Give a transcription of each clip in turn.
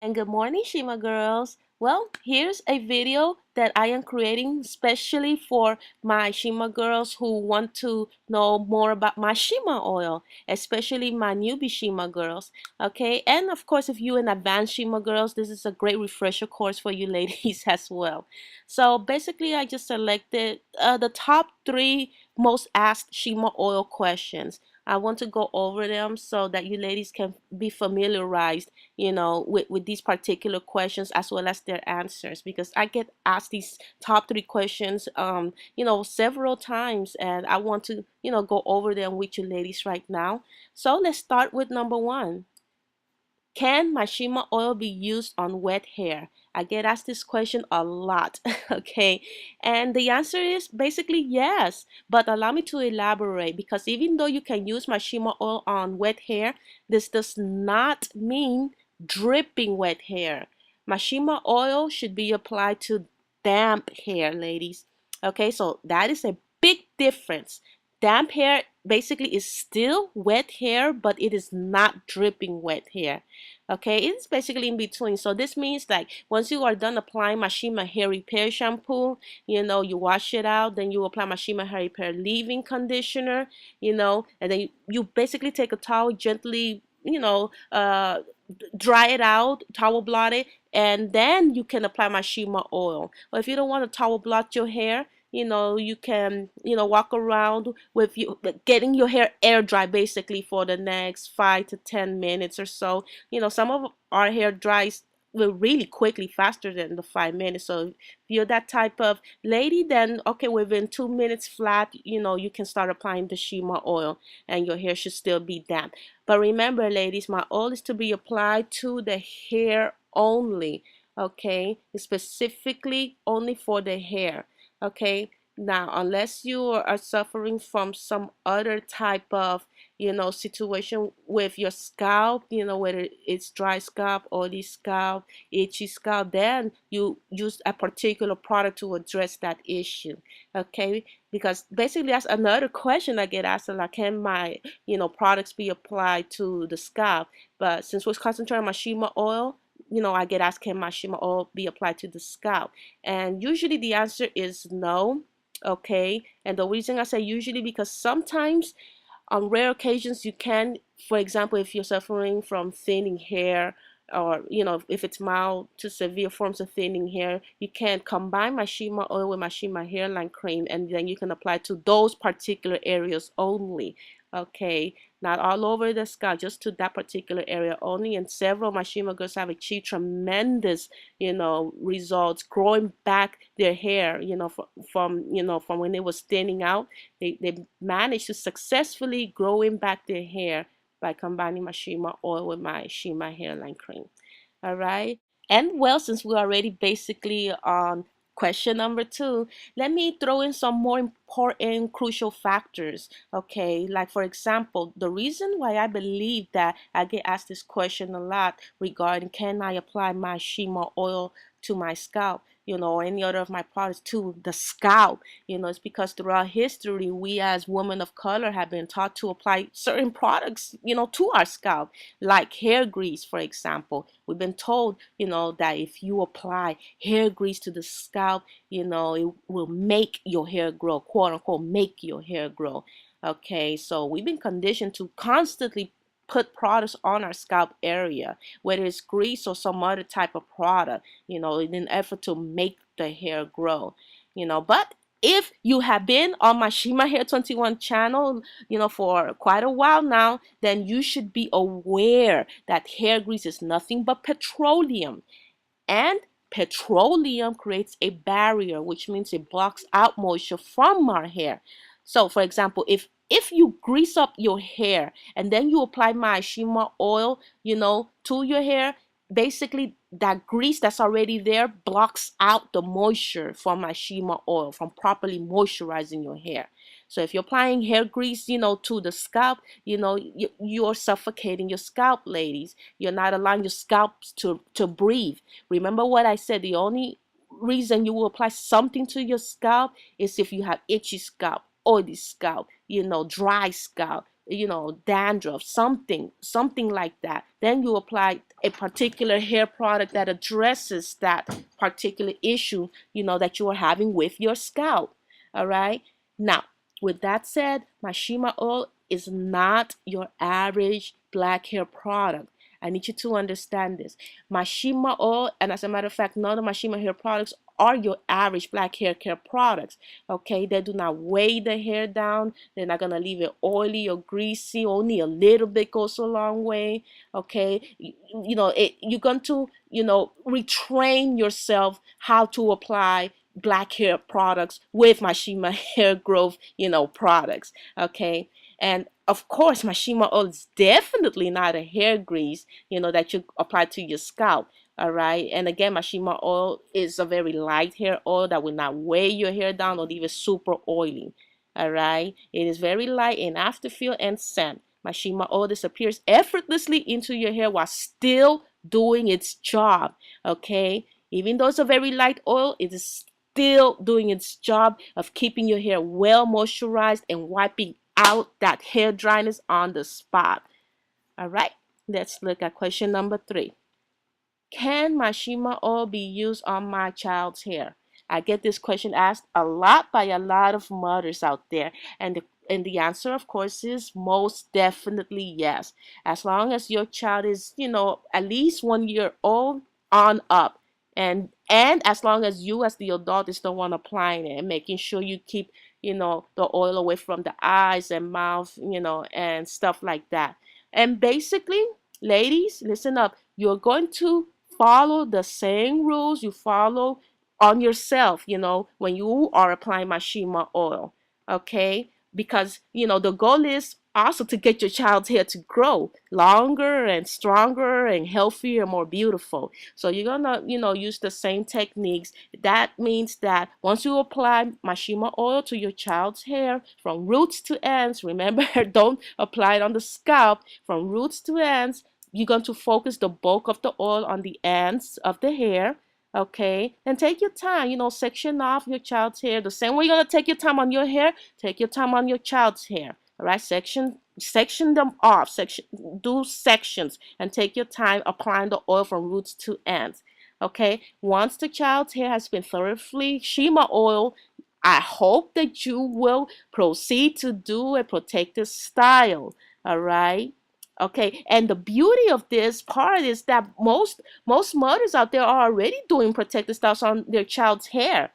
And good morning, Shima girls. Well, here's a video that I am creating specially for my Shima girls who want to know more about my Shima oil, especially my newbie Shima girls. Okay, and of course, if you an advanced Shima girls, this is a great refresher course for you ladies as well. So basically, I just selected the top three most asked Shima oil questions. I want to go over them so that you ladies can be familiarized with these particular questions as well as their answers, because I get asked these top three questions, several times, and I want to, go over them with you ladies right now. So let's start with number one. Can Mashima oil be used on wet hair? I get asked this question a lot, okay? And the answer is basically yes, but allow me to elaborate, because even though you can use Mashima oil on wet hair, this does not mean dripping wet hair. Mashima oil should be applied to damp hair, ladies. Okay, so that is a big difference. Damp hair basically is still wet hair, but it is not dripping wet hair. Okay, it's basically in between. So this means like once you are done applying Mashima hair repair shampoo, you wash it out, then you apply Mashima hair repair leave-in conditioner, and then you basically take a towel, gently, dry it out, towel blot it, and then you can apply Mashima oil. Or if you don't want to towel blot your hair, you can, walk around with you getting your hair air dry basically for the next 5 to 10 minutes or so. Some of our hair dries really quickly, faster than the 5 minutes. So if you're that type of lady, then okay, within 2 minutes flat, you can start applying the Shima oil, and your hair should still be damp. But remember, ladies, my oil is to be applied to the hair only. Okay, specifically only for the hair. Okay, now unless you are suffering from some other type of situation with your scalp, whether it's dry scalp, oily scalp, itchy scalp, then you use a particular product to address that issue. Okay, because basically that's another question I get asked a lot. Can my products be applied to the scalp? But since we're concentrating on my Shima oil, I get asked, can my Shima oil be applied to the scalp? And usually the answer is no. Okay, and the reason I say usually, because sometimes on rare occasions you can, for example, if you're suffering from thinning hair, or if it's mild to severe forms of thinning hair, you can combine my Shima oil with my Shima hairline cream, and then you can apply to those particular areas only. Okay, not all over the scalp, just to that particular area only. And several of my Shima girls have achieved tremendous results growing back their hair, from when it was thinning out. They managed to successfully growing back their hair by combining my Shima oil with my Shima hairline cream. All right. And well, since we're already basically on question number two, let me throw in some more important crucial factors. Okay, like for example, the reason why I believe that I get asked this question a lot regarding, can I apply my Shima oil to my scalp, or any other of my products to the scalp, it's because throughout history, we as women of color have been taught to apply certain products, to our scalp, like hair grease, for example. We've been told, that if you apply hair grease to the scalp, it will make your hair grow, quote unquote, make your hair grow. Okay, so we've been conditioned to constantly put products on our scalp area, whether it's grease or some other type of product, in an effort to make the hair grow, but if you have been on my Shima Hair 21 channel, for quite a while now, then you should be aware that hair grease is nothing but petroleum. And petroleum creates a barrier, which means it blocks out moisture from our hair. So for example, if you grease up your hair and then you apply my Shima oil, to your hair, basically that grease that's already there blocks out the moisture from my Shima oil from properly moisturizing your hair. So if you're applying hair grease, to the scalp, you're suffocating your scalp, ladies. You're not allowing your scalp to breathe. Remember what I said, the only reason you will apply something to your scalp is if you have itchy scalp, oily scalp, dry scalp, dandruff, something like that. Then you apply a particular hair product that addresses that particular issue, that you are having with your scalp. All right. Now, with that said, my Shima oil is not your average black hair product. I need you to understand this. My Shima oil, and as a matter of fact, none of my Shima hair products are your average black hair care products. Okay, they do not weigh the hair down. They're not gonna leave it oily or greasy. Only a little bit goes a long way. Okay, you're going to retrain yourself how to apply black hair products with my Shima hair growth products. Okay, and of course my Shima oil is definitely not a hair grease that you apply to your scalp. All right, and again, my Shima oil is a very light hair oil that will not weigh your hair down or leave it super oily. All right, it is very light in afterfeel and scent. My Shima oil disappears effortlessly into your hair while still doing its job. Okay, even though it's a very light oil, it is still doing its job of keeping your hair well moisturized and wiping out that hair dryness on the spot. All right, let's look at question number 3. Can my Shima oil be used on my child's hair? I get this question asked a lot by a lot of mothers out there, and the answer, of course, is most definitely yes. As long as your child is, at least 1 year old on up, and as long as you, as the adult, is the one applying it and making sure you keep, the oil away from the eyes and mouth, and stuff like that. And basically, ladies, listen up. You're going to follow the same rules you follow on yourself, when you are applying my Shima oil. Okay? Because, the goal is also to get your child's hair to grow longer and stronger and healthier and more beautiful. So you're gonna, use the same techniques. That means that once you apply my Shima oil to your child's hair from roots to ends, remember, don't apply it on the scalp, from roots to ends. You're going to focus the bulk of the oil on the ends of the hair. Okay, and take your time, section off your child's hair the same way you're going to take your time on your hair. Take your time on your child's hair. All right, section them off, do sections, and take your time applying the oil from roots to ends. Okay, once the child's hair has been thoroughly Shima oil, I hope that you will proceed to do a protective style. All right. Okay, and the beauty of this part is that most mothers out there are already doing protective styles on their child's hair.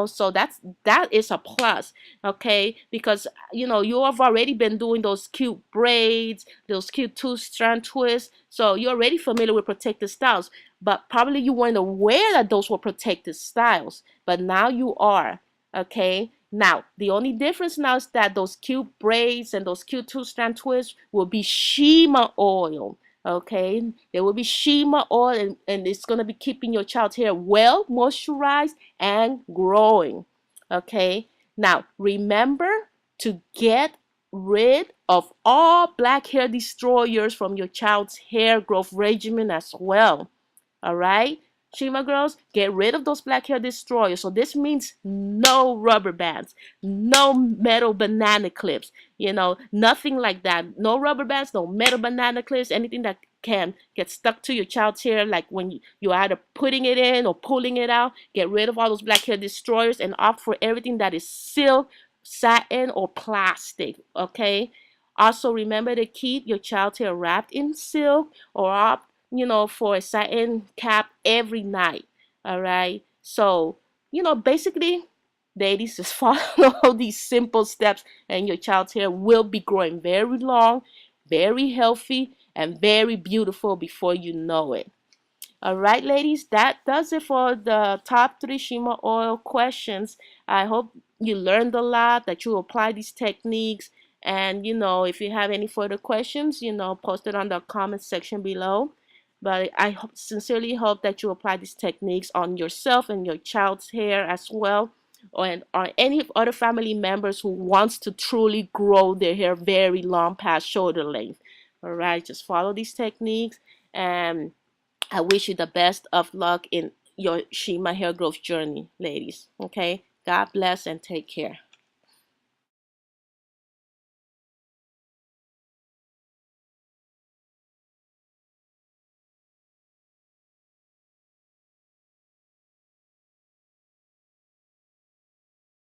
So that is a plus. Okay, because you have already been doing those cute braids, those cute two-strand twists, so you're already familiar with protective styles. But probably you weren't aware that those were protective styles, but now you are. Okay, now the only difference now is that those cute braids and those cute two-strand twists will be Shima oil. Okay, there will be Shima oil, and it's going to be keeping your child's hair well moisturized and growing. Okay, now remember to get rid of all black hair destroyers from your child's hair growth regimen as well. All right, Shima girls, get rid of those black hair destroyers. So this means no rubber bands, no metal banana clips, nothing like that. No rubber bands, no metal banana clips, anything that can get stuck to your child's hair, like when you're either putting it in or pulling it out. Get rid of all those black hair destroyers and opt for everything that is silk, satin, or plastic. Okay. Also, remember to keep your child's hair wrapped in silk or opt for a satin cap every night. All right. So, basically, ladies, just follow these simple steps, and your child's hair will be growing very long, very healthy, and very beautiful before you know it. All right, ladies, that does it for the top 3 Shima oil questions. I hope you learned a lot, that you apply these techniques. And, if you have any further questions, post it on the comment section below. But I sincerely hope that you apply these techniques on yourself and your child's hair as well, or any other family members who wants to truly grow their hair very long past shoulder length. All right, just follow these techniques, and I wish you the best of luck in your Shima hair growth journey, ladies. Okay, God bless and take care.